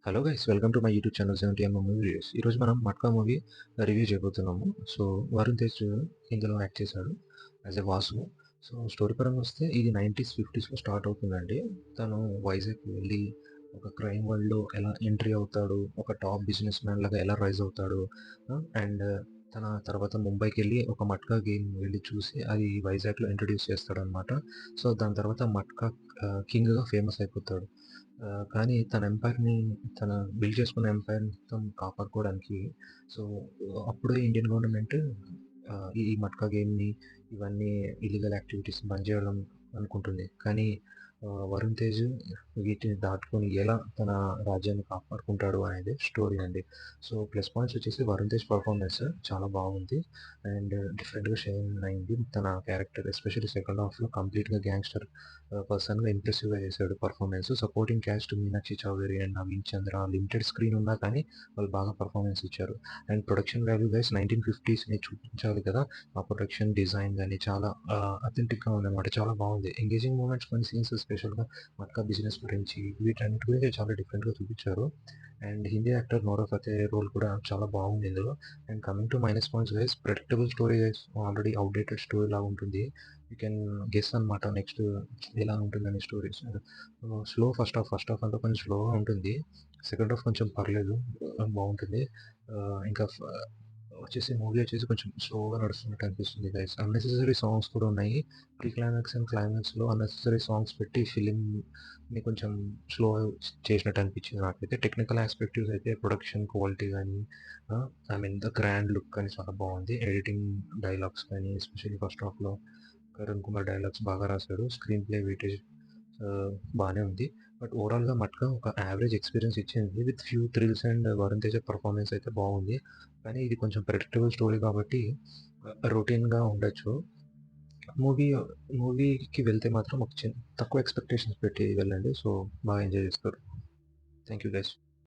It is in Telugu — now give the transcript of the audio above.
Hello guys, welcome to my YouTube channel 70 movie reviews. ఈరోజు మనం 'మట్కా' మూవీ రివ్యూ చేయబోతున్నాము. సో, వరుణ్ తేజ్ ఇందులో యాక్ట్ చేశాడు as a Vasu. So, story పరంగా వస్తే ఇది 90స్, 50స్‌లో స్టార్ట్ అవుతుందండి. తను వైజాగ్ వెళ్ళి ఒక క్రైమ్ వరల్డ్‌లో ఎలా ఎంట్రీ అవుతాడు, ఒక టాప్ బిజినెస్ మ్యాన్ లాగా ఎలా రైజ్ అవుతాడు. అండ్ తన తర్వాత ముంబైకెళ్ళి ఒక మట్కా గేమ్ వెళ్ళి చూసి అది వైజాగ్‌లో ఇంట్రొడ్యూస్ చేస్తాడనమాట. సో, దాని తర్వాత మట్కా కింగ్‌గా ఫేమస్ అయిపోతాడు. కానీ తన ఎంపైర్‌ని తన బిల్డ్ చేసుకున్న ఎంపైర్ మొత్తం కాపాడుకోవడానికి సో, అప్పుడే ఇండియన్ గవర్నమెంట్ ఈ మట్కా గేమ్‌ని ఇవన్నీ ఇల్లీగల్ యాక్టివిటీస్‌ని బంద్ చేయడం అనుకుంటుంది. కానీ వరుణ్ తేజ్ వీటిని దాటుకొని ఎలా తన రాజ్యాన్ని కాపాడుకుంటాడు అనేది స్టోరీ అండి. సో, ప్లస్ పాయింట్స్ వచ్చేసి వరుణ్ తేజ్ పర్ఫార్మెన్స్ చాలా బాగుంది. అండ్ డిఫరెంట్‌గా షైన్ అయింది. తన క్యారెక్టర్ ఎస్పెషల్లీ సెకండ్ హాఫ్‌లో కంప్లీట్‌గా గ్యాంగ్‌స్టర్ పర్సన్‌గా ఇంప్రెసివ్‌గా చేశాడు performance. Supporting cast Meenakshi Chaudhary and Naveen Chandra limited screen ఉన్నా కానీ వాళ్ళు బాగా పర్ఫార్మెన్స్ ఇచ్చారు. అండ్ ప్రొడక్షన్ వాల్యూ గైస్ 1950స్‌ని చూపించాలి కదా! ఆ ప్రొడక్షన్ డిజైన్ గాని చాలా అథెంటిక్‌గా ఉందన్నమాట. చాలా బాగుంది. ఎంగేజింగ్ మూమెంట్స్ కొన్ని సీన్స్ స్పెషల్‌గా మట్కా బిజినెస్ గురించి వీటన్నిటి గురించి చాలా డిఫరెంట్‌గా చూపించారు. And Hindi actor Nora Fatehi role కూడా చాలా బాగుంది ఇందులో. And coming to minus points guys, predictable story guys, already outdated story లాగా ఉంటుంది. యూ కెన్ గెస్ అనమాట నెక్స్ట్ ఎలా ఉంటుందని స్టోరీస్. స్లో ఫస్ట్ హాఫ్ అంతా కొంచెం స్లోగా ఉంటుంది. సెకండ్ హాఫ్ కొంచెం పర్లేదు, బాగుంటుంది. ఇంకా వచ్చేసి మూవీ వచ్చేసి కొంచెం స్లోగా నడుస్తున్నట్టు అనిపిస్తుంది గైస్. అన్నెసెసరీ సాంగ్స్ కూడా ఉన్నాయి. ప్రీ క్లైమాక్స్ అండ్ క్లైమాక్స్‌లో అన్నెసెసరీ సాంగ్స్ పెట్టి ఫిలింని కొంచెం స్లో చేసినట్టు అనిపించింది నాకైతే. టెక్నికల్ ఆస్పెక్టివ్స్ అయితే ప్రొడక్షన్ క్వాలిటీ గానీ, I mean the grand look కానీ చాలా బాగుంది. ఎడిటింగ్, డైలాగ్స్ కానీ ఎస్పెషల్లీ ఫస్ట్ హాఫ్‌లో కరుణ్ కుమార్ డైలాగ్స్ బాగా రాశాడు. స్క్రీన్ ప్లే వెయిటేజ్ బానే ఉంది. బట్ ఓవరాల్‌గా 'మట్కా' ఒక యావరేజ్ ఎక్స్‌పీరియన్స్ ఇచ్చింది. With few thrills and Varun Teja performance అయితే బాగుంది. కానీ ఇది కొంచెం ప్రెడిక్టబుల్ స్టోరీ కాబట్టి రొటీన్‌గా ఉండొచ్చు. మూవీ మూవీకి వెళ్తే మాత్రం ఒక తక్కువ ఎక్స్‌పెక్టేషన్స్ పెట్టి వెళ్ళండి. సో, బాగా ఎంజాయ్ చేస్తారు. Thank you guys.